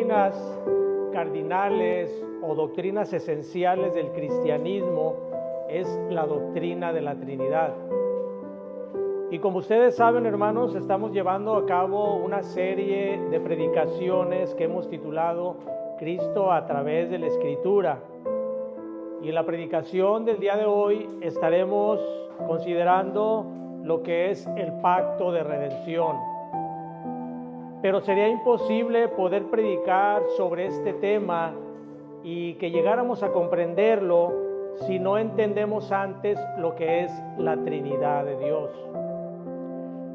doctrinas cardinales o doctrinas esenciales del cristianismo es la doctrina de la Trinidad. Y como ustedes saben, hermanos, estamos llevando a cabo una serie de predicaciones que hemos titulado Cristo a través de la Escritura. Y en la predicación del día de hoy estaremos considerando lo que es el pacto de redención. Pero sería imposible poder predicar sobre este tema y que llegáramos a comprenderlo si no entendemos antes lo que es la Trinidad de Dios.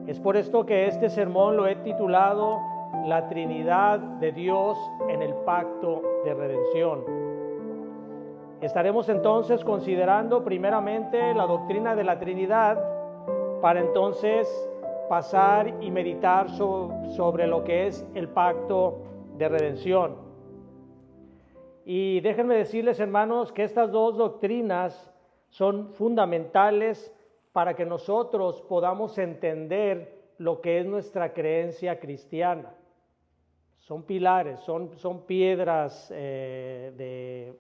Es por esto que este sermón lo he titulado La Trinidad de Dios en el Pacto de Redención. Estaremos entonces considerando primeramente la doctrina de la Trinidad para entonces pasar y meditar sobre lo que es el pacto de redención. Y déjenme decirles, hermanos, que estas dos doctrinas son fundamentales para que nosotros podamos entender lo que es nuestra creencia cristiana. Son pilares, son piedras de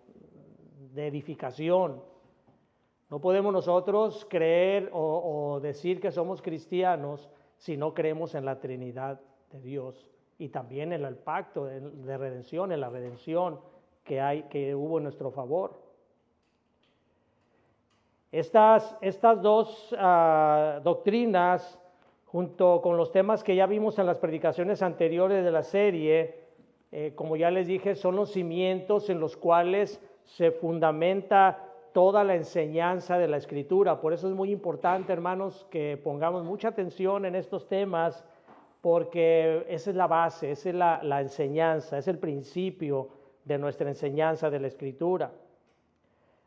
edificación. No podemos nosotros creer o decir que somos cristianos si no creemos en la Trinidad de Dios y también en el pacto de redención, en la redención que hubo en nuestro favor. Estas dos doctrinas, junto con los temas que ya vimos en las predicaciones anteriores de la serie, como ya les dije, son los cimientos en los cuales se fundamenta toda la enseñanza de la Escritura. Por eso es muy importante, hermanos, que pongamos mucha atención en estos temas, porque esa es la base, esa es la enseñanza, es el principio de nuestra enseñanza de la Escritura.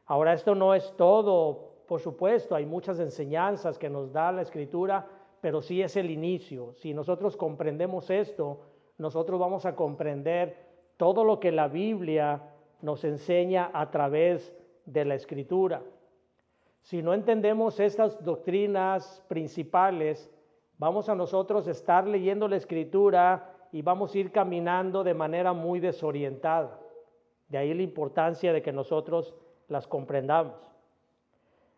Ahora, esto no es todo, por supuesto, hay muchas enseñanzas que nos da la Escritura, pero sí es el inicio. Si nosotros comprendemos esto, nosotros vamos a comprender todo lo que la Biblia nos enseña a través de la Escritura. Si no entendemos estas doctrinas principales, vamos a nosotros estar leyendo la Escritura y vamos a ir caminando de manera muy desorientada. De ahí la importancia de que nosotros las comprendamos.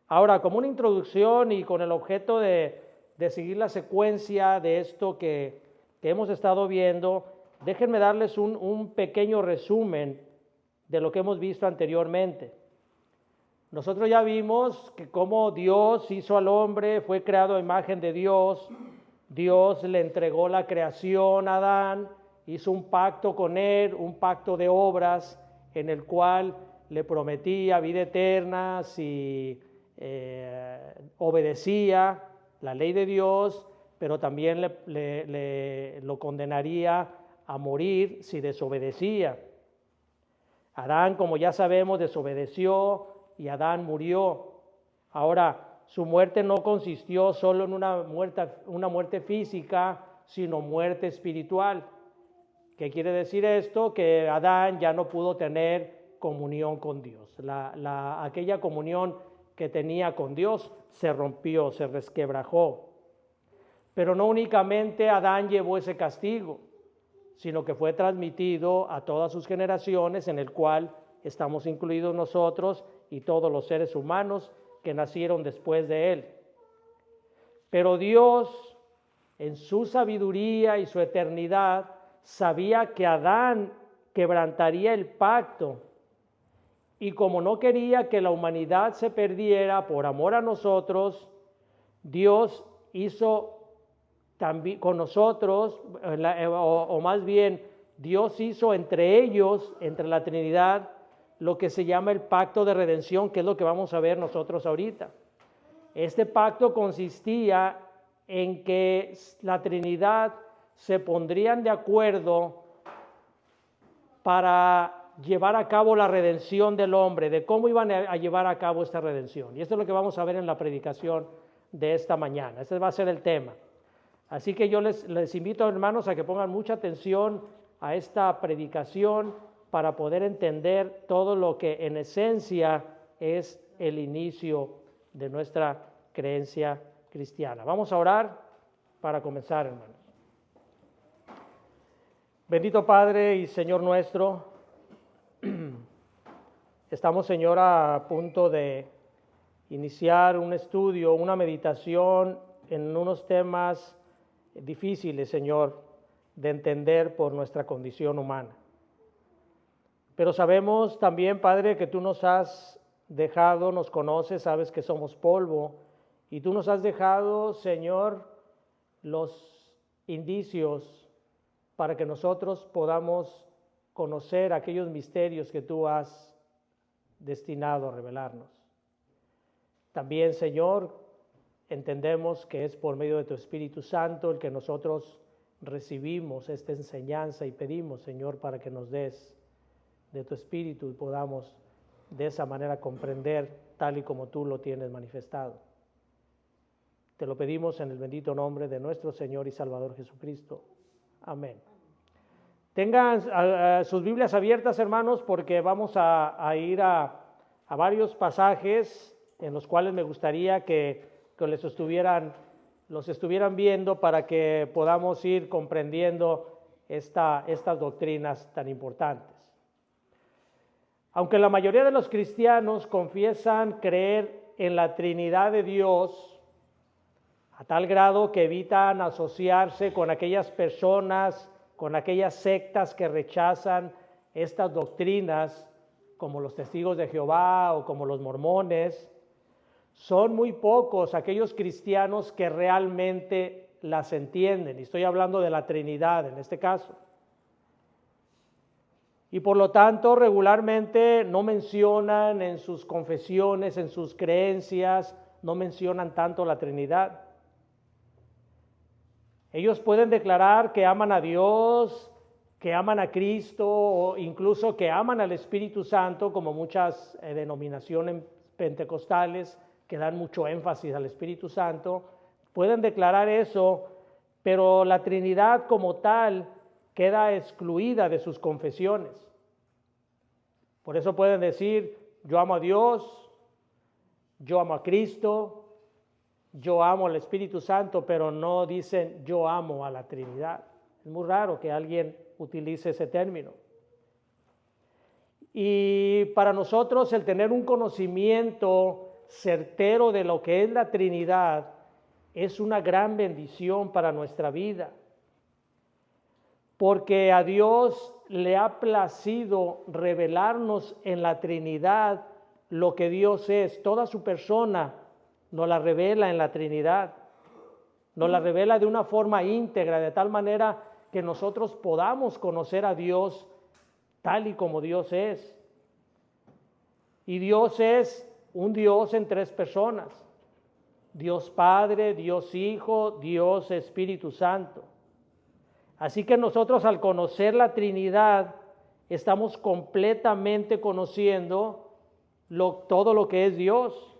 Ahora, como una introducción y con el objeto de seguir la secuencia de esto que hemos estado viendo, déjenme darles un pequeño resumen de lo que hemos visto anteriormente. Nosotros ya vimos que cómo Dios hizo al hombre, fue creado a imagen de Dios, Dios le entregó la creación a Adán, hizo un pacto con él, un pacto de obras en el cual le prometía vida eterna si obedecía la ley de Dios, pero también lo condenaría a morir si desobedecía. Adán, como ya sabemos, desobedeció y Adán murió. Ahora, su muerte no consistió solo en una muerte física, sino muerte espiritual. ¿Qué quiere decir esto? Que Adán ya no pudo tener comunión con Dios. Aquella comunión que tenía con Dios se rompió, se resquebrajó. Pero no únicamente Adán llevó ese castigo, sino que fue transmitido a todas sus generaciones, en el cual estamos incluidos nosotros y todos los seres humanos que nacieron después de él. Pero Dios, en su sabiduría y su eternidad, sabía que Adán quebrantaría el pacto, y como no quería que la humanidad se perdiera por amor a nosotros, Dios hizo también con nosotros, o más bien Dios hizo entre ellos, entre la Trinidad, lo que se llama el pacto de redención, que es lo que vamos a ver nosotros ahorita. Este pacto consistía en que la Trinidad se pondrían de acuerdo para llevar a cabo la redención del hombre, de cómo iban a llevar a cabo esta redención. Y esto es lo que vamos a ver en la predicación de esta mañana. Este va a ser el tema. Así que yo les invito, hermanos, a que pongan mucha atención a esta predicación para poder entender todo lo que en esencia es el inicio de nuestra creencia cristiana. Vamos a orar para comenzar, hermanos. Bendito Padre y Señor nuestro, estamos, Señor, a punto de iniciar un estudio, una meditación en unos temas difíciles, Señor, de entender por nuestra condición humana. Pero sabemos también, Padre, que tú nos has dejado, nos conoces, sabes que somos polvo, y tú nos has dejado, Señor, los indicios para que nosotros podamos conocer aquellos misterios que tú has destinado a revelarnos. También, Señor, entendemos que es por medio de tu Espíritu Santo el que nosotros recibimos esta enseñanza y pedimos, Señor, para que nos des de tu Espíritu y podamos de esa manera comprender tal y como tú lo tienes manifestado. Te lo pedimos en el bendito nombre de nuestro Señor y Salvador Jesucristo. Amén. Tengan sus Biblias abiertas, hermanos, porque vamos a ir a varios pasajes en los cuales me gustaría que los estuvieran viendo para que podamos ir comprendiendo estas doctrinas tan importantes. Aunque la mayoría de los cristianos confiesan creer en la Trinidad de Dios, a tal grado que evitan asociarse con aquellas personas, con aquellas sectas que rechazan estas doctrinas, como los testigos de Jehová o como los mormones, son muy pocos aquellos cristianos que realmente las entienden. Y estoy hablando de la Trinidad en este caso. Y por lo tanto, regularmente no mencionan en sus confesiones, en sus creencias, no mencionan tanto la Trinidad. Ellos pueden declarar que aman a Dios, que aman a Cristo o incluso que aman al Espíritu Santo, como muchas denominaciones pentecostales que dan mucho énfasis al Espíritu Santo. Pueden declarar eso, pero la Trinidad como tal queda excluida de sus confesiones. Por eso pueden decir, yo amo a Dios, yo amo a Cristo, yo amo al Espíritu Santo, pero no dicen yo amo a la Trinidad. Es muy raro que alguien utilice ese término. Y para nosotros el tener un conocimiento certero de lo que es la Trinidad es una gran bendición para nuestra vida, porque a Dios le ha placido revelarnos en la Trinidad lo que Dios es, toda su persona. Nos la revela en la Trinidad, nos la revela de una forma íntegra, de tal manera que nosotros podamos conocer a Dios tal y como Dios es. Y Dios es un Dios en tres personas: Dios Padre, Dios Hijo, Dios Espíritu Santo. Así que nosotros, al conocer la Trinidad, estamos completamente conociendo todo lo que es Dios.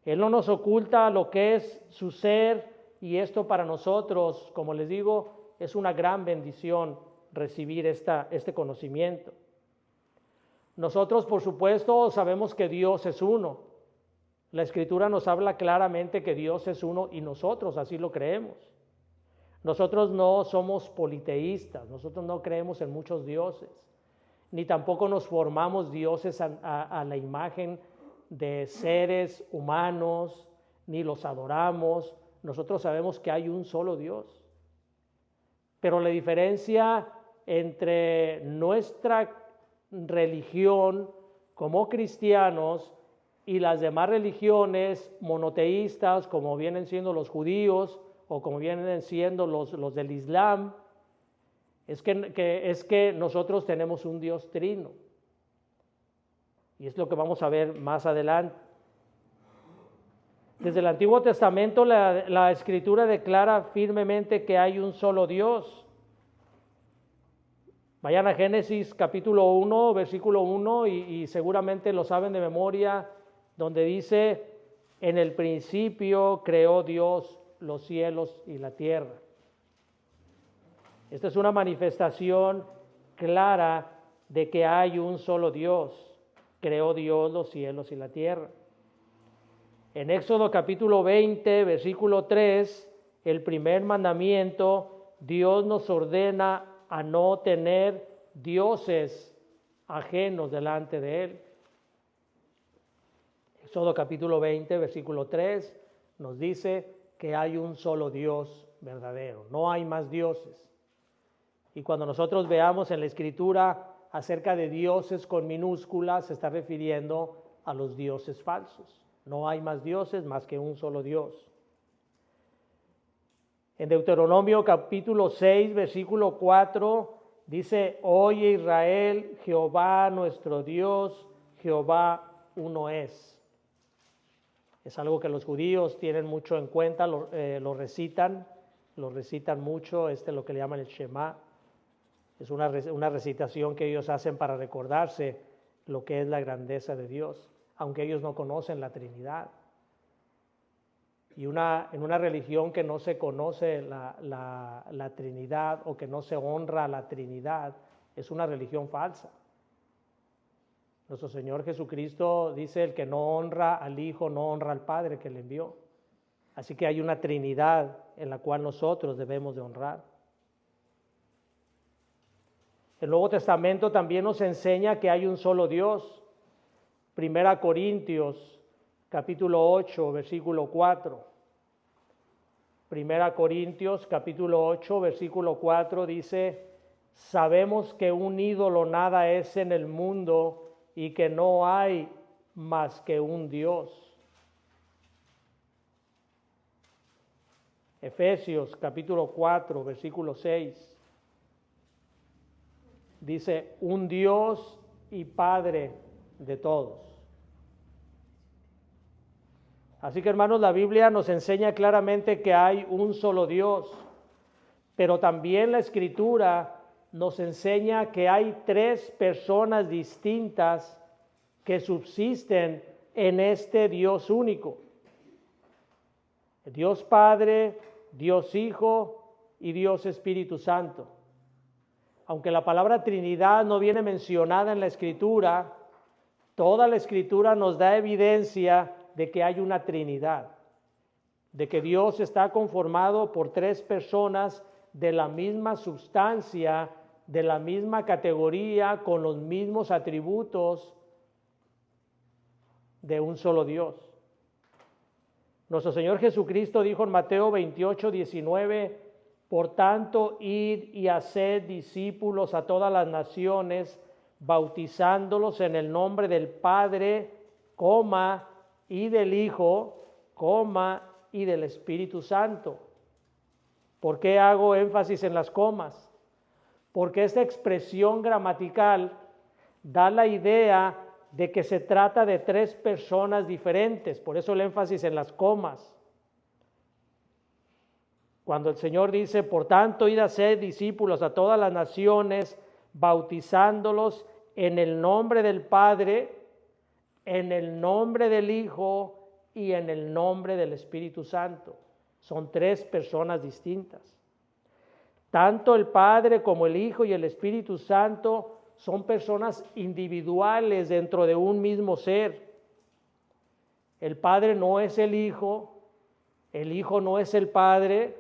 Él no nos oculta lo que es su ser, y esto para nosotros, como les digo, es una gran bendición recibir este conocimiento. Nosotros, por supuesto, sabemos que Dios es uno. La Escritura nos habla claramente que Dios es uno y nosotros así lo creemos. Nosotros no somos politeístas, nosotros no creemos en muchos dioses, ni tampoco nos formamos dioses a la imagen de seres humanos, ni los adoramos. Nosotros sabemos que hay un solo Dios. Pero la diferencia entre nuestra religión como cristianos y las demás religiones monoteístas, como vienen siendo los judíos o como vienen siendo los del Islam, es que nosotros tenemos un Dios trino. Y es lo que vamos a ver más adelante. Desde el Antiguo Testamento la Escritura declara firmemente que hay un solo Dios. Vayan a Génesis capítulo 1, versículo 1, y seguramente lo saben de memoria, donde dice, en el principio creó Dios los cielos y la tierra. Esta es una manifestación clara de que hay un solo Dios. Creó Dios los cielos y la tierra. En Éxodo capítulo 20, versículo 3, el primer mandamiento Dios nos ordena a no tener dioses ajenos delante de Él. Éxodo capítulo 20, versículo 3, nos dice que hay un solo Dios verdadero, no hay más dioses. Y cuando nosotros veamos en la Escritura acerca de dioses con minúsculas, se está refiriendo a los dioses falsos. No hay más dioses más que un solo Dios. En Deuteronomio capítulo 6, versículo 4, dice: Oye Israel, Jehová nuestro Dios, Jehová uno es. Es algo que los judíos tienen mucho en cuenta, lo recitan mucho, es lo que le llaman el Shema. Es una recitación que ellos hacen para recordarse lo que es la grandeza de Dios, aunque ellos no conocen la Trinidad. Y en una religión que no se conoce la Trinidad o que no se honra la Trinidad, es una religión falsa. Nuestro Señor Jesucristo dice: el que no honra al Hijo no honra al Padre que le envió. Así que hay una Trinidad en la cual nosotros debemos de honrar. El Nuevo Testamento también nos enseña que hay un solo Dios. 1 Corintios capítulo 8, versículo 4. 1 Corintios capítulo 8, versículo 4 dice: sabemos que un ídolo nada es en el mundo y que no hay más que un Dios. Efesios capítulo 4, versículo 6. Dice: un Dios y Padre de todos. Así que, hermanos, la Biblia nos enseña claramente que hay un solo Dios, pero también la Escritura nos enseña que hay tres personas distintas que subsisten en este Dios único: Dios Padre, Dios Hijo y Dios Espíritu Santo. Aunque la palabra Trinidad no viene mencionada en la Escritura, toda la Escritura nos da evidencia de que hay una Trinidad, de que Dios está conformado por tres personas de la misma sustancia, de la misma categoría, con los mismos atributos de un solo Dios. Nuestro Señor Jesucristo dijo en Mateo 28, 19: por tanto, id y haced discípulos a todas las naciones, bautizándolos en el nombre del Padre, y del Hijo, y del Espíritu Santo. ¿Por qué hago énfasis en las comas? Porque esta expresión gramatical da la idea de que se trata de tres personas diferentes, por eso el énfasis en las comas. Cuando el Señor dice: por tanto, id a ser discípulos a todas las naciones, bautizándolos en el nombre del Padre, en el nombre del Hijo y en el nombre del Espíritu Santo. Son tres personas distintas. Tanto el Padre como el Hijo y el Espíritu Santo son personas individuales dentro de un mismo ser. El Padre no es el Hijo no es el Padre,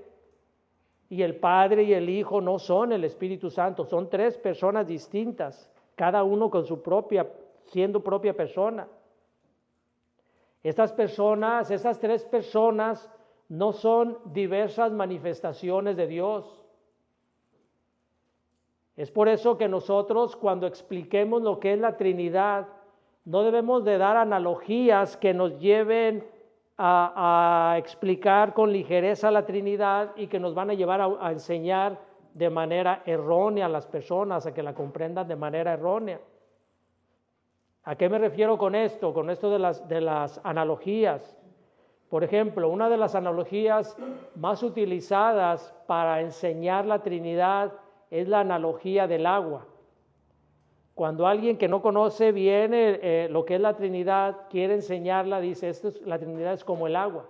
y el Padre y el Hijo no son el Espíritu Santo. Son tres personas distintas, cada uno con su siendo propia persona. Estas tres personas no son diversas manifestaciones de Dios. Es por eso que nosotros, cuando expliquemos lo que es la Trinidad, no debemos de dar analogías que nos lleven a explicar con ligereza la Trinidad y que nos van a llevar a enseñar de manera errónea a las personas, a que la comprendan de manera errónea. ¿A qué me refiero con esto? Con esto de las analogías. Por ejemplo, una de las analogías más utilizadas para enseñar la Trinidad es la analogía del agua. Cuando alguien que no conoce bien lo que es la Trinidad quiere enseñarla, dice: la Trinidad es como el agua.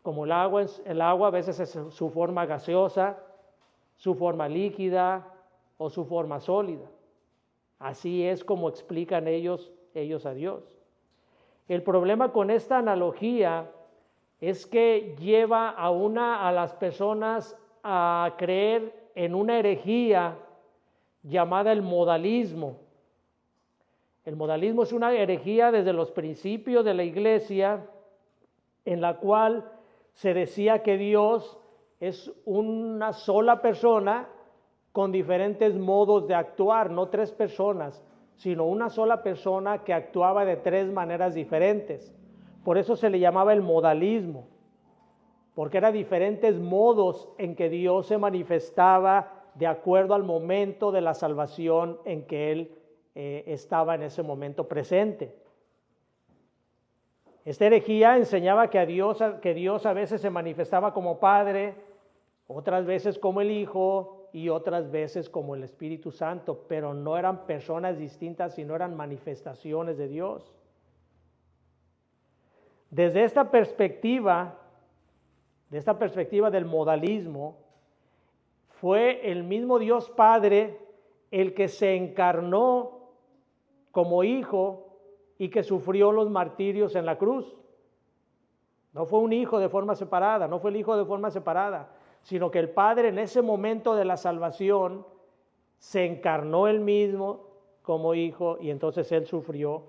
Como el agua a veces es su forma gaseosa, su forma líquida o su forma sólida. Así es como explican ellos a Dios. El problema con esta analogía es que lleva a las personas a creer en una herejía llamada el modalismo. El modalismo es una herejía desde los principios de la iglesia, en la cual se decía que Dios es una sola persona con diferentes modos de actuar, no tres personas, sino una sola persona que actuaba de tres maneras diferentes. Por eso se le llamaba el modalismo, porque eran diferentes modos en que Dios se manifestaba de acuerdo al momento de la salvación en que Él estaba en ese momento presente. Esta herejía enseñaba que Dios a veces se manifestaba como Padre, otras veces como el Hijo y otras veces como el Espíritu Santo, pero no eran personas distintas, sino eran manifestaciones de Dios. Desde esta perspectiva del modalismo, fue el mismo Dios Padre el que se encarnó como hijo y que sufrió los martirios en la cruz. No fue un hijo de forma separada, no fue el hijo de forma separada, sino que el Padre en ese momento de la salvación se encarnó él mismo como hijo y entonces él sufrió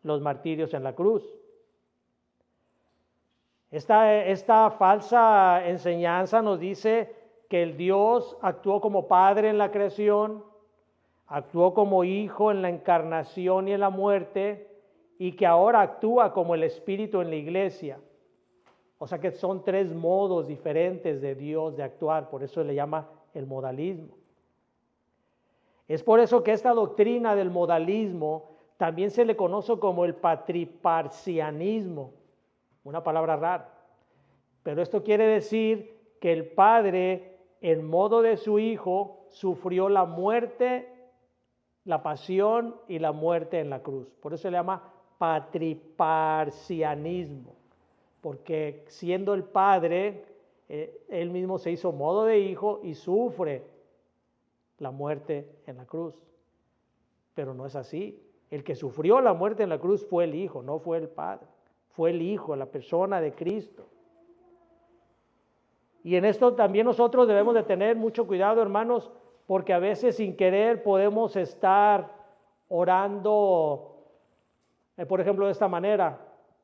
los martirios en la cruz. Esta falsa enseñanza nos dice que el Dios actuó como Padre en la creación, actuó como Hijo en la encarnación y en la muerte, y que ahora actúa como el Espíritu en la iglesia. O sea que son tres modos diferentes de Dios de actuar, por eso le llama el modalismo. Es por eso que esta doctrina del modalismo también se le conoce como el patriparcianismo, una palabra rara, pero esto quiere decir que el Padre, en modo de su Hijo, sufrió la muerte, la pasión y la muerte en la cruz. Por eso se le llama patriparcianismo, porque siendo el Padre, él mismo se hizo modo de Hijo y sufre la muerte en la cruz. Pero no es así. El que sufrió la muerte en la cruz fue el Hijo, no fue el Padre. Fue el Hijo, la persona de Cristo. Y en esto también nosotros debemos de tener mucho cuidado, hermanos, porque a veces sin querer podemos estar orando, por ejemplo, de esta manera: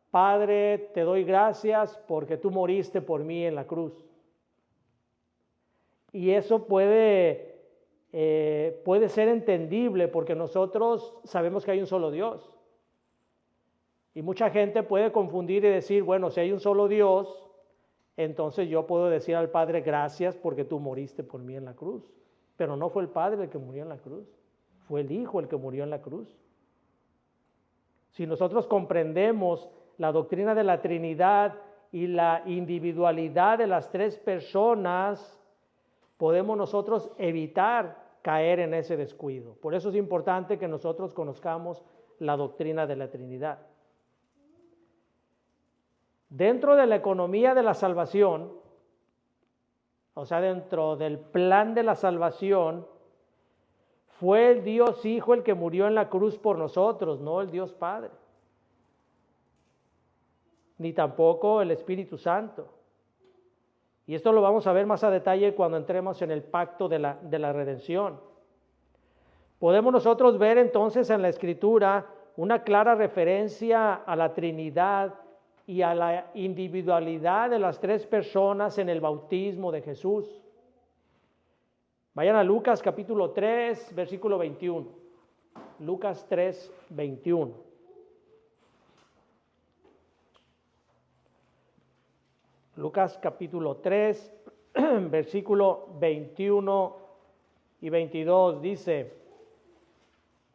Padre, te doy gracias porque tú moriste por mí en la cruz. Y eso puede ser entendible porque nosotros sabemos que hay un solo Dios. Y mucha gente puede confundir y decir, bueno, si hay un solo Dios, entonces yo puedo decir al Padre, gracias porque tú moriste por mí en la cruz. Pero no fue el Padre el que murió en la cruz, fue el Hijo el que murió en la cruz. Si nosotros comprendemos la doctrina de la Trinidad y la individualidad de las tres personas, podemos nosotros evitar caer en ese descuido. Por eso es importante que nosotros conozcamos la doctrina de la Trinidad. Dentro de la economía de la salvación, o sea, dentro del plan de la salvación, fue el Dios Hijo el que murió en la cruz por nosotros, no el Dios Padre, ni tampoco el Espíritu Santo. Y esto lo vamos a ver más a detalle cuando entremos en el pacto de la redención. Podemos nosotros ver entonces en la Escritura una clara referencia a la Trinidad y a la individualidad de las tres personas en el bautismo de Jesús. Vayan a Lucas capítulo 3, versículo 21. Lucas 3, 21. Lucas capítulo 3, versículo 21 y 22 dice: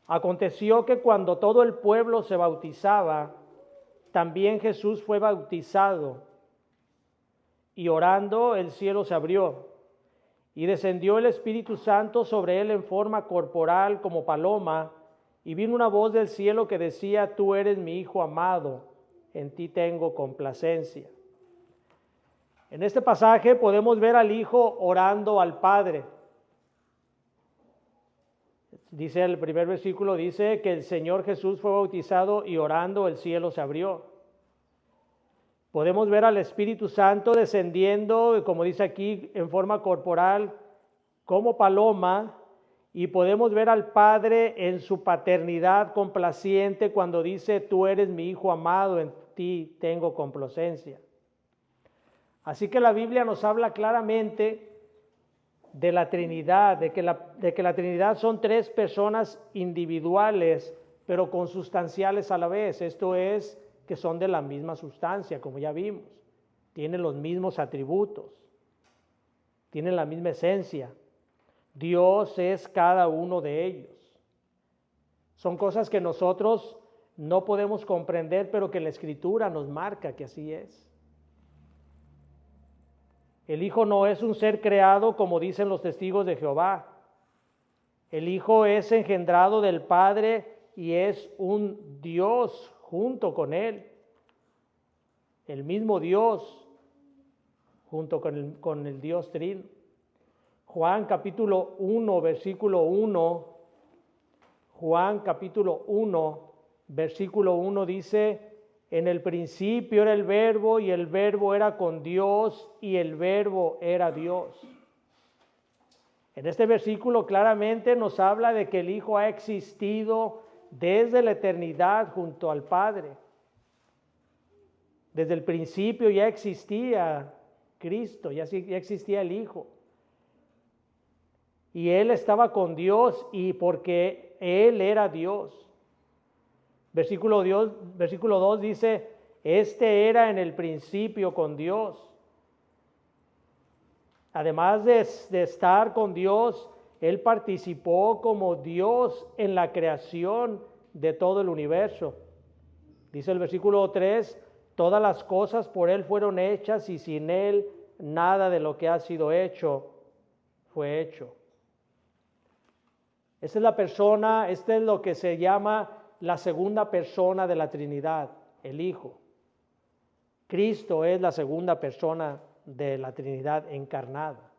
Aconteció que cuando todo el pueblo se bautizaba, también Jesús fue bautizado, y orando el cielo se abrió, y descendió el Espíritu Santo sobre él en forma corporal como paloma, y vino una voz del cielo que decía: Tú eres mi Hijo amado, en ti tengo complacencia. En este pasaje podemos ver al Hijo orando al Padre. Dice el primer versículo, dice que el Señor Jesús fue bautizado y orando el cielo se abrió. Podemos ver al Espíritu Santo descendiendo, como dice aquí, en forma corporal, como paloma, y podemos ver al Padre en su paternidad complaciente cuando dice, tú eres mi Hijo amado, en ti tengo complacencia. Así que la Biblia nos habla claramente de la Trinidad, de que la Trinidad son tres personas individuales, pero consustanciales a la vez. Esto es, que son de la misma sustancia, como ya vimos. Tienen los mismos atributos, tienen la misma esencia. Dios es cada uno de ellos. Son cosas que nosotros no podemos comprender, pero que la Escritura nos marca que así es. El Hijo no es un ser creado como dicen los testigos de Jehová. El Hijo es engendrado del Padre y es un Dios junto con Él. El mismo Dios junto con el Dios Trino. Juan capítulo 1, versículo 1. Juan capítulo 1, versículo 1 dice, en el principio era el Verbo y el Verbo era con Dios y el Verbo era Dios. En este versículo claramente nos habla de que el Hijo ha existido desde la eternidad junto al Padre. Desde el principio ya existía Cristo, ya existía el Hijo. Y Él estaba con Dios y porque Él era Dios. Versículo 2 dice, este era en el principio con Dios. Además de estar con Dios, Él participó como Dios en la creación de todo el universo. Dice el versículo 3, todas las cosas por Él fueron hechas y sin Él nada de lo que ha sido hecho fue hecho. Esta es lo que se llama la segunda persona de la Trinidad, el Hijo. Cristo es la segunda persona de la Trinidad encarnada.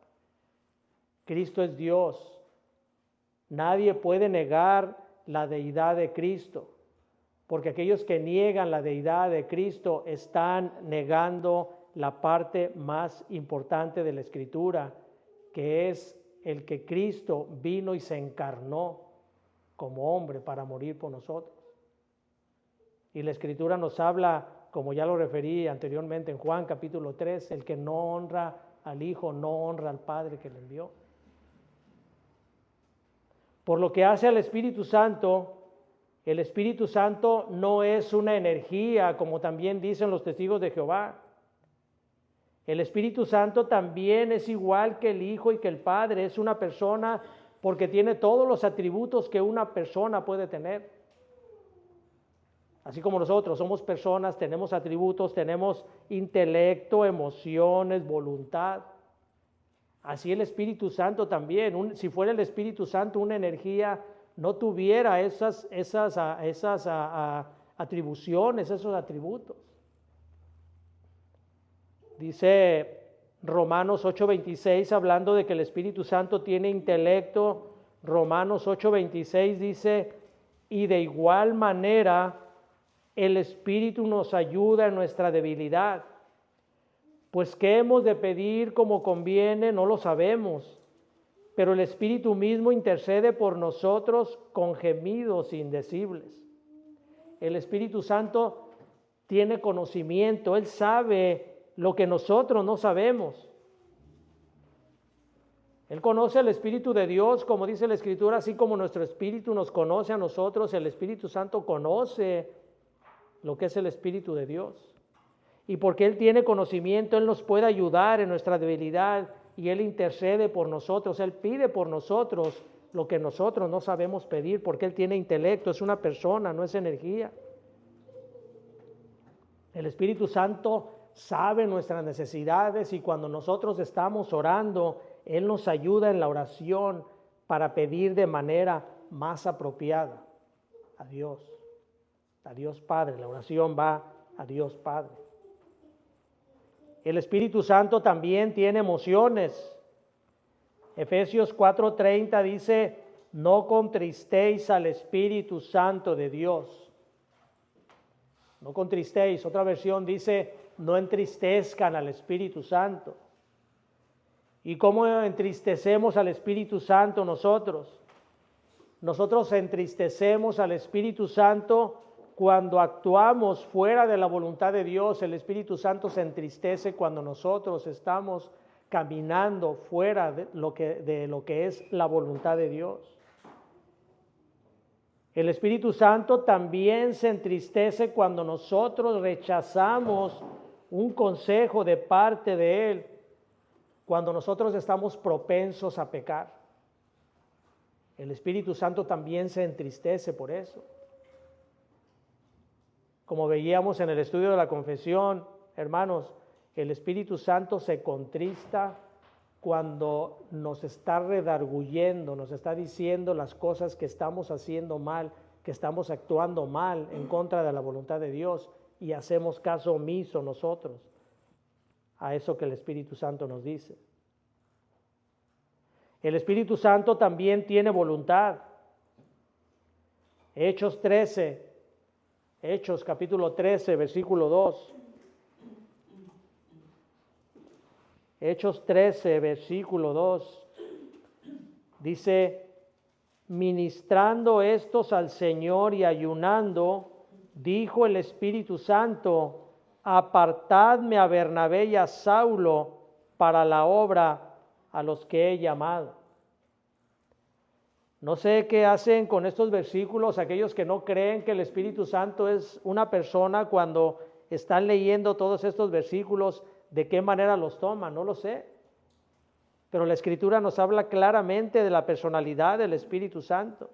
Cristo es Dios. Nadie puede negar la deidad de Cristo, porque aquellos que niegan la deidad de Cristo están negando la parte más importante de la Escritura, que es el que Cristo vino y se encarnó como hombre para morir por nosotros. Y la Escritura nos habla, como ya lo referí anteriormente en Juan capítulo 3, el que no honra al Hijo no honra al Padre que le envió. Por lo que hace al Espíritu Santo, el Espíritu Santo no es una energía, como también dicen los testigos de Jehová. El Espíritu Santo también es igual que el Hijo y que el Padre, es una persona porque tiene todos los atributos que una persona puede tener. Así como nosotros somos personas, tenemos atributos, tenemos intelecto, emociones, voluntad. Así el Espíritu Santo también. Si fuera el Espíritu Santo una energía, no tuviera esas atribuciones, esos atributos. Dice Romanos 8:26, hablando de que el Espíritu Santo tiene intelecto. Romanos 8:26 dice, y de igual manera el Espíritu nos ayuda en nuestra debilidad. Pues qué hemos de pedir como conviene, no lo sabemos, pero el Espíritu mismo intercede por nosotros con gemidos indecibles. El Espíritu Santo tiene conocimiento, Él sabe lo que nosotros no sabemos. Él conoce el Espíritu de Dios, como dice la Escritura, así como nuestro Espíritu nos conoce a nosotros, el Espíritu Santo conoce lo que es el Espíritu de Dios. Y porque Él tiene conocimiento, Él nos puede ayudar en nuestra debilidad y Él intercede por nosotros, Él pide por nosotros lo que nosotros no sabemos pedir, porque Él tiene intelecto, es una persona, no es energía. El Espíritu Santo sabe nuestras necesidades y cuando nosotros estamos orando, Él nos ayuda en la oración para pedir de manera más apropiada a Dios Padre. La oración va a Dios Padre. El Espíritu Santo también tiene emociones. Efesios 4:30 dice, no contristéis al Espíritu Santo de Dios. no contristéis. Otra versión dice, no entristezcan al Espíritu Santo. ¿Y cómo entristecemos al Espíritu Santo nosotros? Nosotros entristecemos al Espíritu Santo cuando actuamos fuera de la voluntad de Dios. El Espíritu Santo se entristece cuando nosotros estamos caminando fuera de lo que es la voluntad de Dios. El Espíritu Santo también se entristece cuando nosotros rechazamos un consejo de parte de Él, cuando nosotros estamos propensos a pecar. El Espíritu Santo también se entristece por eso. Como veíamos en el estudio de la confesión, hermanos, el Espíritu Santo se contrista cuando nos está redarguyendo, nos está diciendo las cosas que estamos haciendo mal, que estamos actuando mal en contra de la voluntad de Dios y hacemos caso omiso nosotros a eso que el Espíritu Santo nos dice. El Espíritu Santo también tiene voluntad. Hechos capítulo 13, versículo 2. Hechos 13, versículo 2. Dice, ministrando estos al Señor y ayunando, dijo el Espíritu Santo, apartadme a Bernabé y a Saulo para la obra a los que he llamado. No sé qué hacen con estos versículos aquellos que no creen que el Espíritu Santo es una persona cuando están leyendo todos estos versículos, de qué manera los toman, no lo sé. Pero la Escritura nos habla claramente de la personalidad del Espíritu Santo.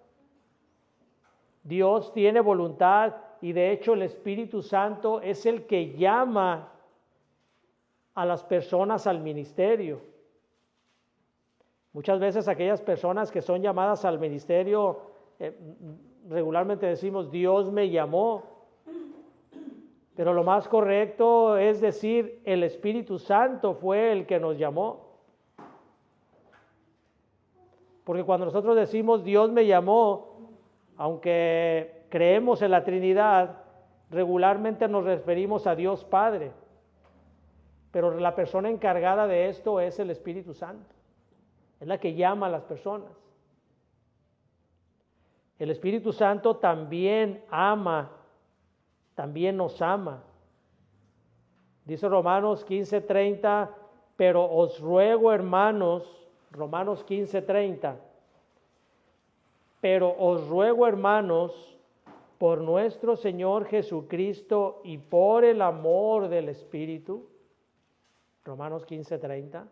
Dios tiene voluntad y de hecho el Espíritu Santo es el que llama a las personas al ministerio. Muchas veces aquellas personas que son llamadas al ministerio, regularmente decimos, Dios me llamó. Pero lo más correcto es decir, el Espíritu Santo fue el que nos llamó. Porque cuando nosotros decimos Dios me llamó, aunque creemos en la Trinidad, regularmente nos referimos a Dios Padre. Pero la persona encargada de esto es el Espíritu Santo. Es la que llama a las personas. El Espíritu Santo también ama, también nos ama. Dice Romanos 15:30, pero os ruego, hermanos, Romanos 15:30, pero os ruego, hermanos, por nuestro Señor Jesucristo y por el amor del Espíritu, Romanos 15:30.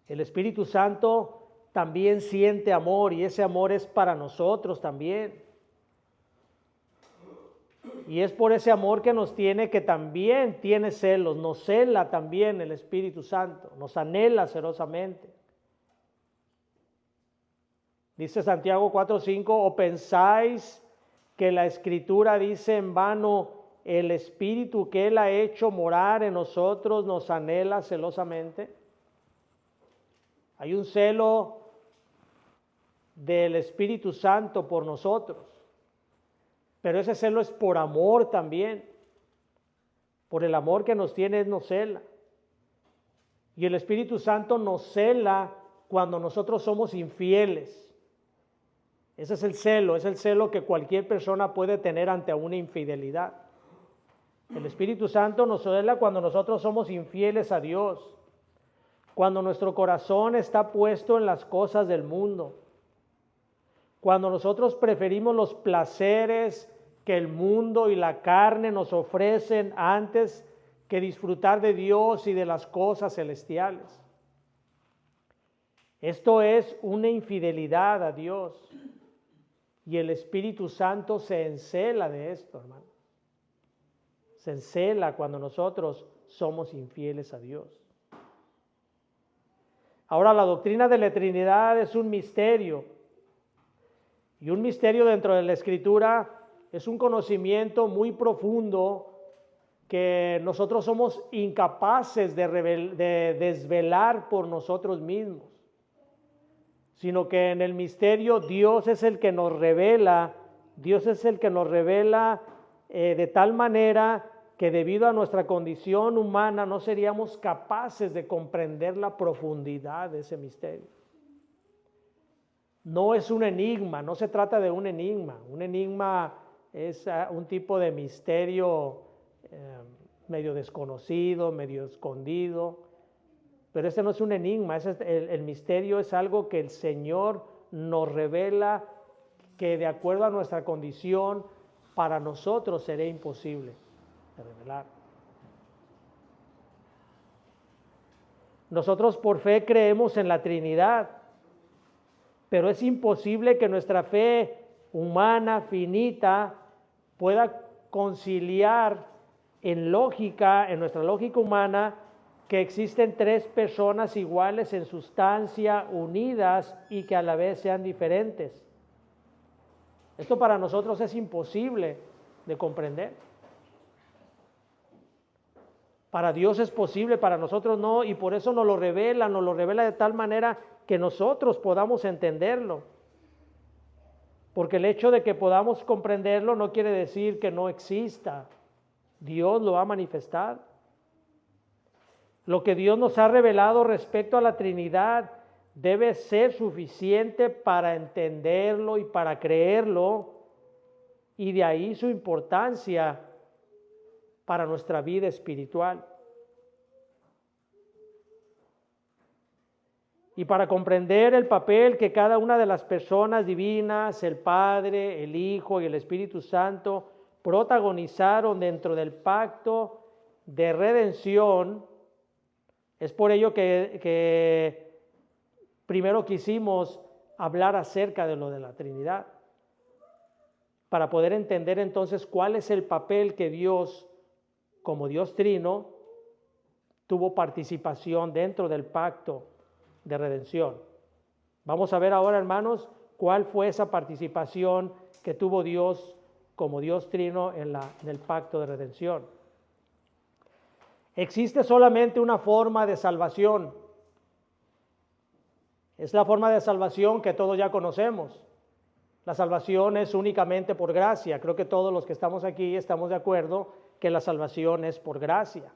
El Espíritu Santo también siente amor y ese amor es para nosotros también. Y es por ese amor que nos tiene, que también tiene celos, nos cela también el Espíritu Santo, nos anhela celosamente. Dice Santiago 4:5, ¿o pensáis que la Escritura dice en vano, el Espíritu que Él ha hecho morar en nosotros nos anhela celosamente? Hay un celo del Espíritu Santo por nosotros, pero ese celo es por amor también. Por el amor que nos tiene, Él nos cela. Y el Espíritu Santo nos cela cuando nosotros somos infieles. Ese es el celo que cualquier persona puede tener ante una infidelidad. El Espíritu Santo nos cela cuando nosotros somos infieles a Dios. Cuando nuestro corazón está puesto en las cosas del mundo, cuando nosotros preferimos los placeres que el mundo y la carne nos ofrecen antes que disfrutar de Dios y de las cosas celestiales. Esto es una infidelidad a Dios y el Espíritu Santo se encela de esto, hermano. Se encela cuando nosotros somos infieles a Dios. Ahora, la doctrina de la Trinidad es un misterio. Y un misterio dentro de la Escritura es un conocimiento muy profundo que nosotros somos incapaces de desvelar por nosotros mismos. Sino que en el misterio Dios es el que nos revela Dios es el que nos revela de tal manera que debido a nuestra condición humana no seríamos capaces de comprender la profundidad de ese misterio. No es un enigma, no se trata de un enigma. Un enigma es un tipo de misterio medio desconocido, medio escondido, pero este no es un enigma, el misterio es algo que el Señor nos revela que de acuerdo a nuestra condición para nosotros sería imposible de revelar. Nosotros por fe creemos en la Trinidad, pero es imposible que nuestra fe humana, finita, pueda conciliar en nuestra lógica humana, que existen tres personas iguales en sustancia, unidas y que a la vez sean diferentes. Esto para nosotros es imposible de comprender. Para Dios es posible, para nosotros no, y por eso nos lo revela de tal manera que nosotros podamos entenderlo. Porque el hecho de que podamos comprenderlo no quiere decir que no exista. Dios lo ha manifestado. Lo que Dios nos ha revelado respecto a la Trinidad debe ser suficiente para entenderlo y para creerlo, y de ahí su importancia para nuestra vida espiritual. Y para comprender el papel que cada una de las personas divinas, el Padre, el Hijo y el Espíritu Santo, protagonizaron dentro del pacto de redención, es por ello que primero quisimos hablar acerca de lo de la Trinidad, para poder entender entonces cuál es el papel que Dios, como Dios Trino, tuvo participación dentro del pacto de redención. Vamos a ver ahora, hermanos, cuál fue esa participación que tuvo Dios como Dios Trino en el pacto de redención. Existe solamente una forma de salvación. Es la forma de salvación que todos ya conocemos. La salvación es únicamente por gracia. Creo que todos los que estamos aquí estamos de acuerdo que la salvación es por gracia.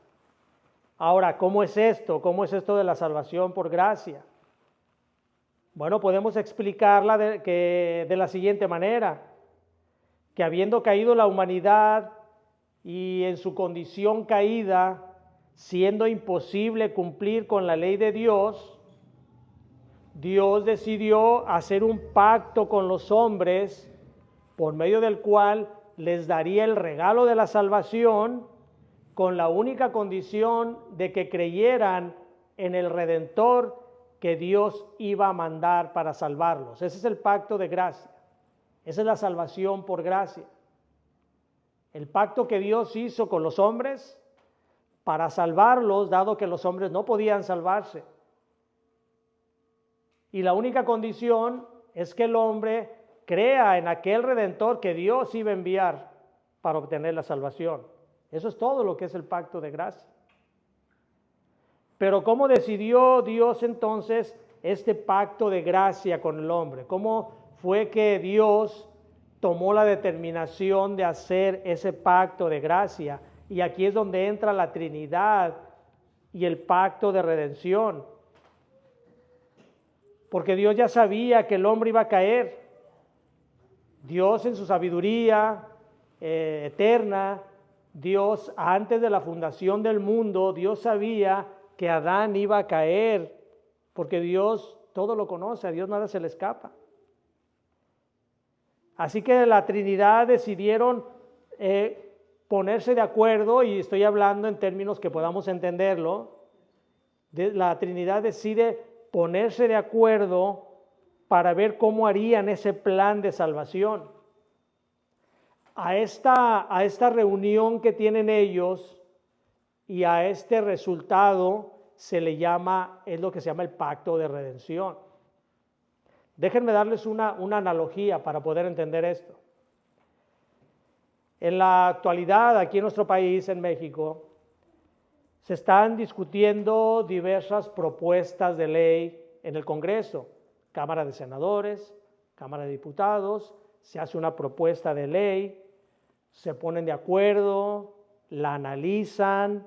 Ahora, ¿cómo es esto? ¿Cómo es esto de la salvación por gracia? Bueno, podemos explicarla de la siguiente manera, que habiendo caído la humanidad y en su condición caída, siendo imposible cumplir con la ley de Dios, Dios decidió hacer un pacto con los hombres por medio del cual les daría el regalo de la salvación con la única condición de que creyeran en el Redentor que Dios iba a mandar para salvarlos. Ese es el pacto de gracia. Esa es la salvación por gracia. El pacto que Dios hizo con los hombres para salvarlos, dado que los hombres no podían salvarse. Y la única condición es que el hombre crea en aquel Redentor que Dios iba a enviar para obtener la salvación. Eso es todo lo que es el pacto de gracia. Pero ¿cómo decidió Dios entonces este pacto de gracia con el hombre? ¿Cómo fue que Dios tomó la determinación de hacer ese pacto de gracia? Y aquí es donde entra la Trinidad y el pacto de redención. Porque Dios ya sabía que el hombre iba a caer. Dios en su sabiduría eterna, Dios antes de la fundación del mundo, Dios sabía que Adán iba a caer, porque Dios todo lo conoce, a Dios nada se le escapa. Así que la Trinidad decidieron ponerse de acuerdo, y estoy hablando en términos que podamos entenderlo. La Trinidad decide ponerse de acuerdo para ver cómo harían ese plan de salvación. A esta reunión que tienen ellos y a este resultado es lo que se llama el pacto de redención. Déjenme darles una analogía para poder entender esto. En la actualidad, aquí en nuestro país, en México, se están discutiendo diversas propuestas de ley en el Congreso, Cámara de Senadores, Cámara de Diputados, se hace una propuesta de ley, se ponen de acuerdo, la analizan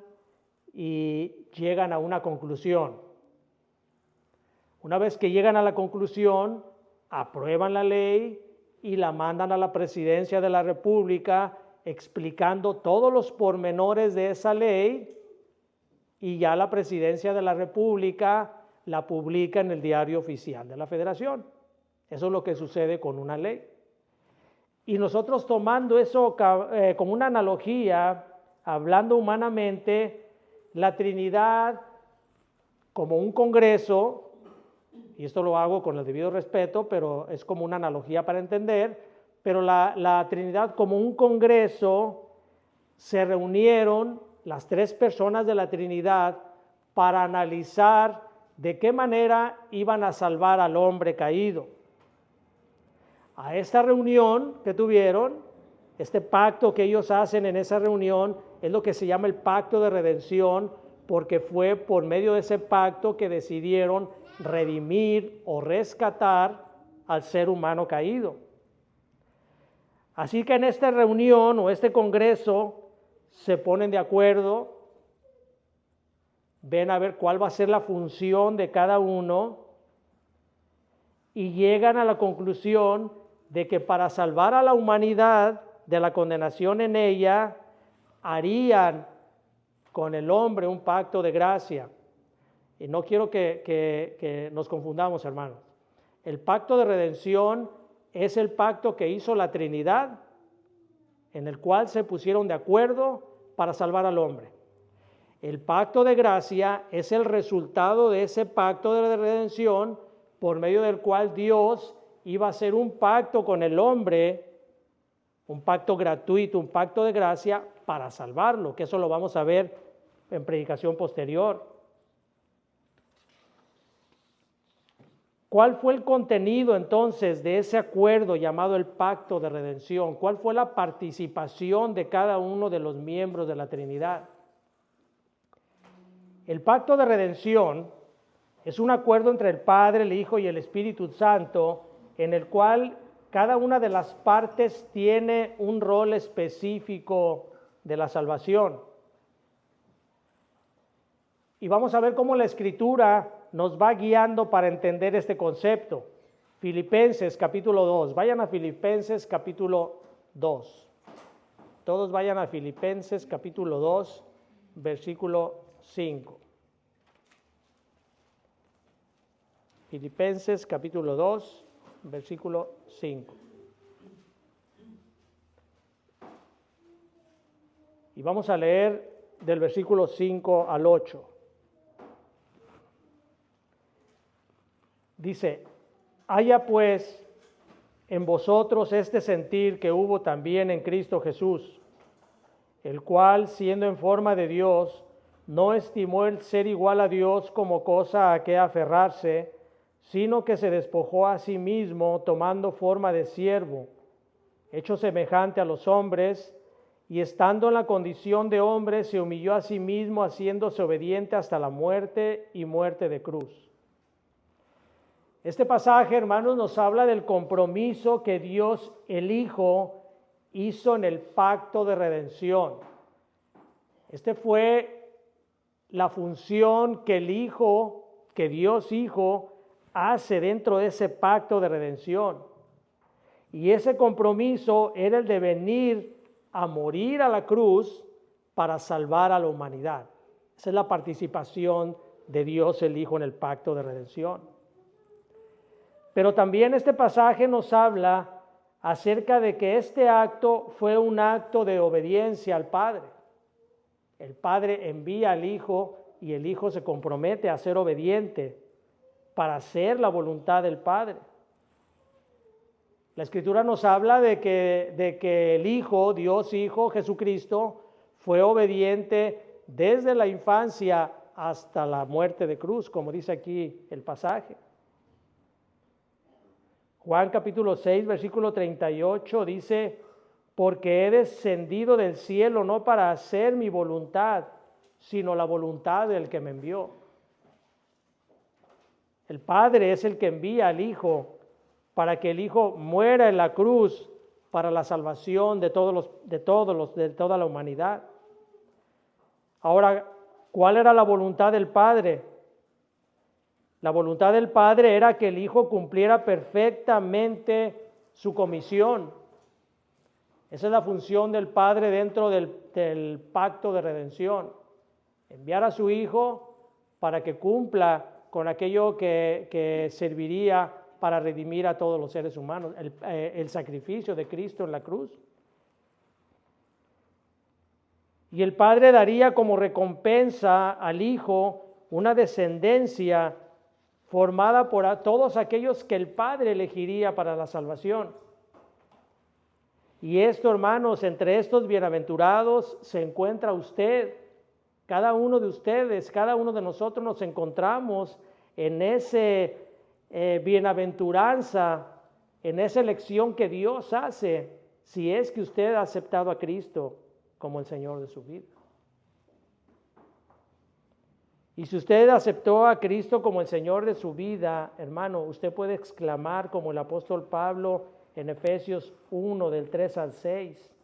y llegan a una conclusión. Una vez que llegan a la conclusión, aprueban la ley y la mandan a la presidencia de la República explicando todos los pormenores de esa ley, y ya la presidencia de la República la publica en el Diario Oficial de la Federación. Eso es lo que sucede con una ley. Y nosotros tomando eso como una analogía, hablando humanamente, la Trinidad como un congreso, y esto lo hago con el debido respeto, pero es como una analogía para entender, pero la Trinidad como un congreso, se reunieron las tres personas de la Trinidad para analizar de qué manera iban a salvar al hombre caído. A esta reunión que tuvieron, este pacto que ellos hacen en esa reunión, es lo que se llama el pacto de redención, porque fue por medio de ese pacto que decidieron redimir o rescatar al ser humano caído. Así que en esta reunión o este congreso se ponen de acuerdo, ven a ver cuál va a ser la función de cada uno y llegan a la conclusión de que para salvar a la humanidad de la condenación en ella, harían con el hombre un pacto de gracia. Y no quiero que nos confundamos, hermanos. El pacto de redención es el pacto que hizo la Trinidad, en el cual se pusieron de acuerdo para salvar al hombre. El pacto de gracia es el resultado de ese pacto de redención, por medio del cual Dios iba a hacer un pacto con el hombre, un pacto gratuito, un pacto de gracia para salvarlo, que eso lo vamos a ver en predicación posterior. ¿Cuál fue el contenido entonces de ese acuerdo llamado el pacto de redención? ¿Cuál fue la participación de cada uno de los miembros de la Trinidad? El pacto de redención es un acuerdo entre el Padre, el Hijo y el Espíritu Santo, en el cual cada una de las partes tiene un rol específico de la salvación. Y vamos a ver cómo la Escritura nos va guiando para entender este concepto. Filipenses capítulo 2. Vayan a Filipenses capítulo 2. Todos vayan a Filipenses capítulo 2, versículo 5. Filipenses capítulo 2, versículo 5. Y vamos a leer del versículo 5 al 8. Dice: haya pues en vosotros este sentir que hubo también en Cristo Jesús, el cual, siendo en forma de Dios, no estimó el ser igual a Dios como cosa a que aferrarse, sino que se despojó a sí mismo, tomando forma de siervo, hecho semejante a los hombres, y estando en la condición de hombre, se humilló a sí mismo, haciéndose obediente hasta la muerte y muerte de cruz. Este pasaje, hermanos, nos habla del compromiso que Dios el Hijo hizo en el pacto de redención. Este fue la función que el Hijo, que Dios Hijo, hace dentro de ese pacto de redención. Y ese compromiso era el de venir a morir a la cruz para salvar a la humanidad. Esa es la participación de Dios el Hijo en el pacto de redención. Pero también este pasaje nos habla acerca de que este acto fue un acto de obediencia al Padre. El Padre envía al Hijo y el Hijo se compromete a ser obediente para hacer la voluntad del Padre. La Escritura nos habla de que el Hijo, Dios Hijo, Jesucristo, fue obediente desde la infancia hasta la muerte de cruz, como dice aquí el pasaje. Juan capítulo 6, versículo 38 dice: porque he descendido del cielo no para hacer mi voluntad, sino la voluntad del que me envió. El Padre es el que envía al Hijo para que el Hijo muera en la cruz para la salvación de toda la humanidad. Ahora, ¿cuál era la voluntad del Padre? La voluntad del Padre era que el Hijo cumpliera perfectamente su comisión. Esa es la función del Padre dentro del pacto de redención. Enviar a su Hijo para que cumpla con aquello que serviría para redimir a todos los seres humanos, el sacrificio de Cristo en la cruz. Y el Padre daría como recompensa al Hijo una descendencia formada por todos aquellos que el Padre elegiría para la salvación. Y esto, hermanos, entre estos bienaventurados se encuentra usted. Cada uno de ustedes, cada uno de nosotros nos encontramos en ese bienaventuranza, en esa elección que Dios hace, si es que usted ha aceptado a Cristo como el Señor de su vida. Y si usted aceptó a Cristo como el Señor de su vida, hermano, usted puede exclamar como el apóstol Pablo en Efesios 1, del 3 al 6.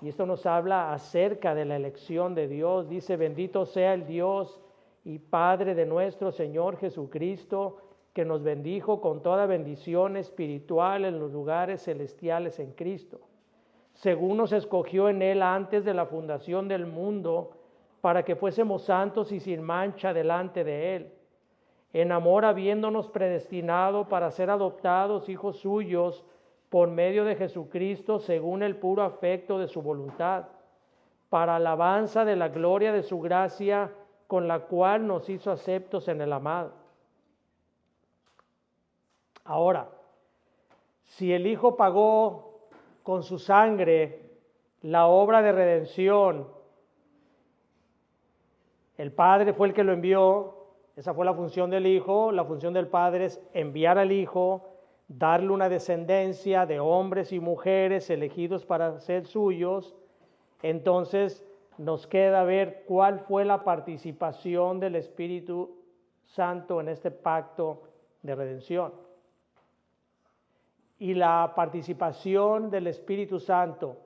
Y esto nos habla acerca de la elección de Dios. Dice: bendito sea el Dios y Padre de nuestro Señor Jesucristo, que nos bendijo con toda bendición espiritual en los lugares celestiales en Cristo, según nos escogió en Él antes de la fundación del mundo, para que fuésemos santos y sin mancha delante de Él, en amor habiéndonos predestinado para ser adoptados hijos suyos por medio de Jesucristo, según el puro afecto de su voluntad, para alabanza de la gloria de su gracia, con la cual nos hizo aceptos en el amado. Ahora, si el Hijo pagó con su sangre la obra de redención, el Padre fue el que lo envió, esa fue la función del Hijo. La función del Padre es enviar al Hijo, darle una descendencia de hombres y mujeres elegidos para ser suyos. Entonces nos queda ver cuál fue la participación del Espíritu Santo en este pacto de redención. Y la participación del Espíritu Santo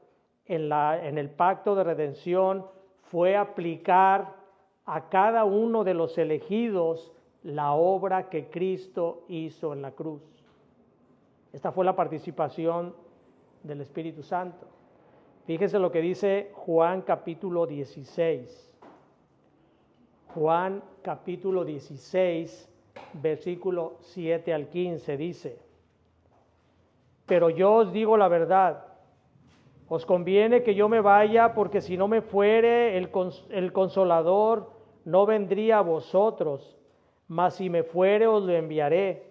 en el pacto de redención fue aplicar a cada uno de los elegidos la obra que Cristo hizo en la cruz. Esta fue la participación del Espíritu Santo. Fíjese lo que dice Juan capítulo 16. Juan capítulo 16, versículo 7 al 15 dice: pero yo os digo la verdad, os conviene que yo me vaya, porque si no me fuere, el Consolador no vendría a vosotros, mas si me fuere os lo enviaré.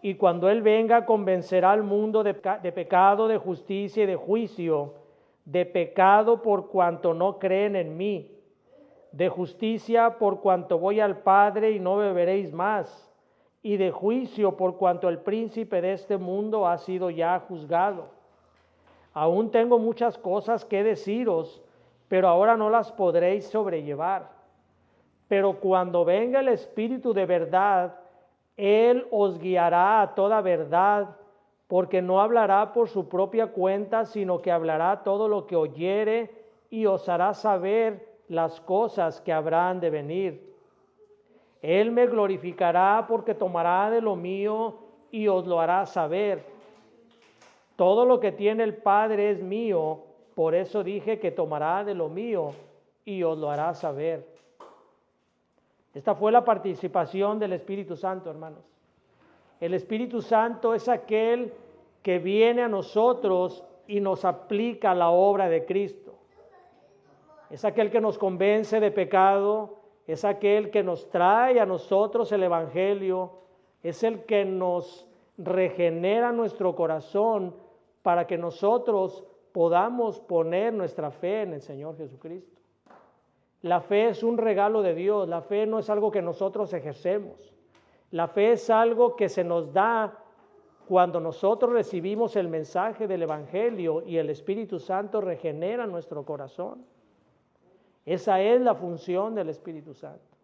Y cuando Él venga, convencerá al mundo de pecado, de justicia y de juicio. De pecado por cuanto no creen en mí, de justicia por cuanto voy al Padre y no me veréis más, y de juicio por cuanto el príncipe de este mundo ha sido ya juzgado. Aún tengo muchas cosas que deciros, pero ahora no las podréis sobrellevar. Pero cuando venga el Espíritu de verdad, Él os guiará a toda verdad, porque no hablará por su propia cuenta, sino que hablará todo lo que oyere y os hará saber las cosas que habrán de venir. Él me glorificará, porque tomará de lo mío y os lo hará saber. Todo lo que tiene el Padre es mío, por eso dije que tomará de lo mío y os lo hará saber. Esta fue la participación del Espíritu Santo, hermanos. El Espíritu Santo es aquel que viene a nosotros y nos aplica la obra de Cristo. Es aquel que nos convence de pecado, es aquel que nos trae a nosotros el Evangelio, es el que nos regenera nuestro corazón para que nosotros podamos poner nuestra fe en el Señor Jesucristo. La fe es un regalo de Dios, la fe no es algo que nosotros ejercemos. La fe es algo que se nos da cuando nosotros recibimos el mensaje del Evangelio y el Espíritu Santo regenera nuestro corazón. Esa es la función del Espíritu Santo.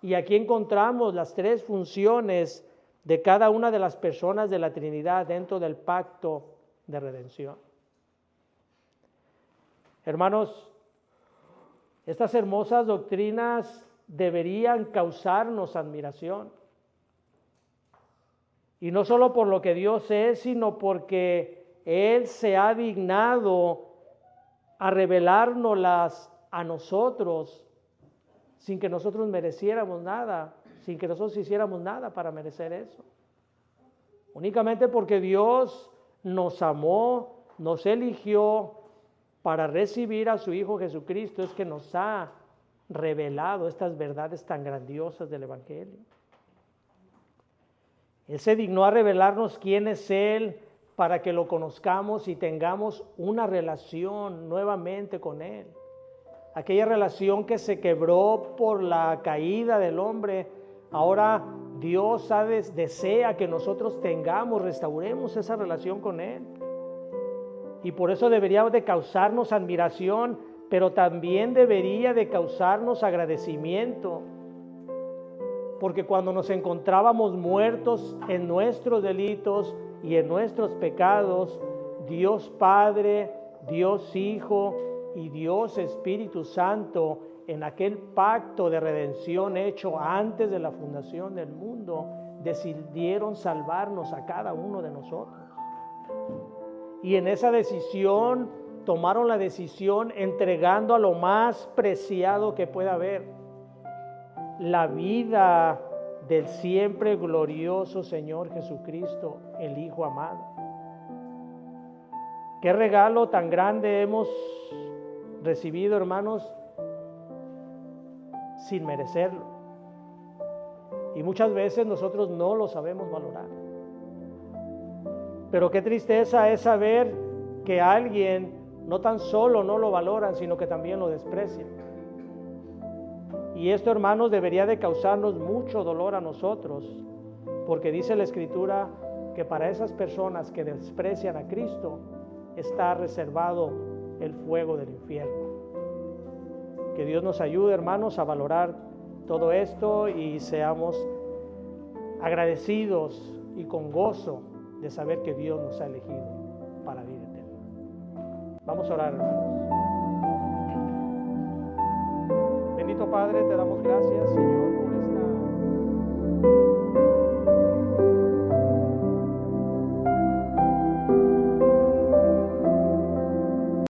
Y aquí encontramos las tres funciones de cada una de las personas de la Trinidad dentro del pacto de redención. Hermanos, estas hermosas doctrinas deberían causarnos admiración. Y no solo por lo que Dios es, sino porque Él se ha dignado a revelárnoslas a nosotros sin que nosotros mereciéramos nada, sin que nosotros hiciéramos nada para merecer eso. Únicamente porque Dios nos amó, nos eligió para recibir a su Hijo Jesucristo, es que nos ha revelado estas verdades tan grandiosas del Evangelio. Él se dignó a revelarnos quién es Él para que lo conozcamos y tengamos una relación nuevamente con Él. Aquella relación que se quebró por la caída del hombre, ahora Dios desea que nosotros restauremos esa relación con Él. Y por eso debería de causarnos admiración, pero también debería de causarnos agradecimiento. Porque cuando nos encontrábamos muertos en nuestros delitos y en nuestros pecados, Dios Padre, Dios Hijo y Dios Espíritu Santo, en aquel pacto de redención hecho antes de la fundación del mundo, decidieron salvarnos a cada uno de nosotros. Y en esa decisión, tomaron la decisión entregando a lo más preciado que pueda haber, la vida del siempre glorioso Señor Jesucristo, el Hijo amado. Qué regalo tan grande hemos recibido, hermanos, sin merecerlo. Y muchas veces nosotros no lo sabemos valorar. Pero qué tristeza es saber que alguien no tan solo no lo valoran, sino que también lo desprecian. Y esto, hermanos, debería de causarnos mucho dolor a nosotros, porque dice la Escritura que para esas personas que desprecian a Cristo está reservado el fuego del infierno. Que Dios nos ayude, hermanos, a valorar todo esto y seamos agradecidos y con gozo de saber que Dios nos ha elegido para vida eterna. Vamos a orar, hermanos. Bendito Padre, te damos gracias, Señor, por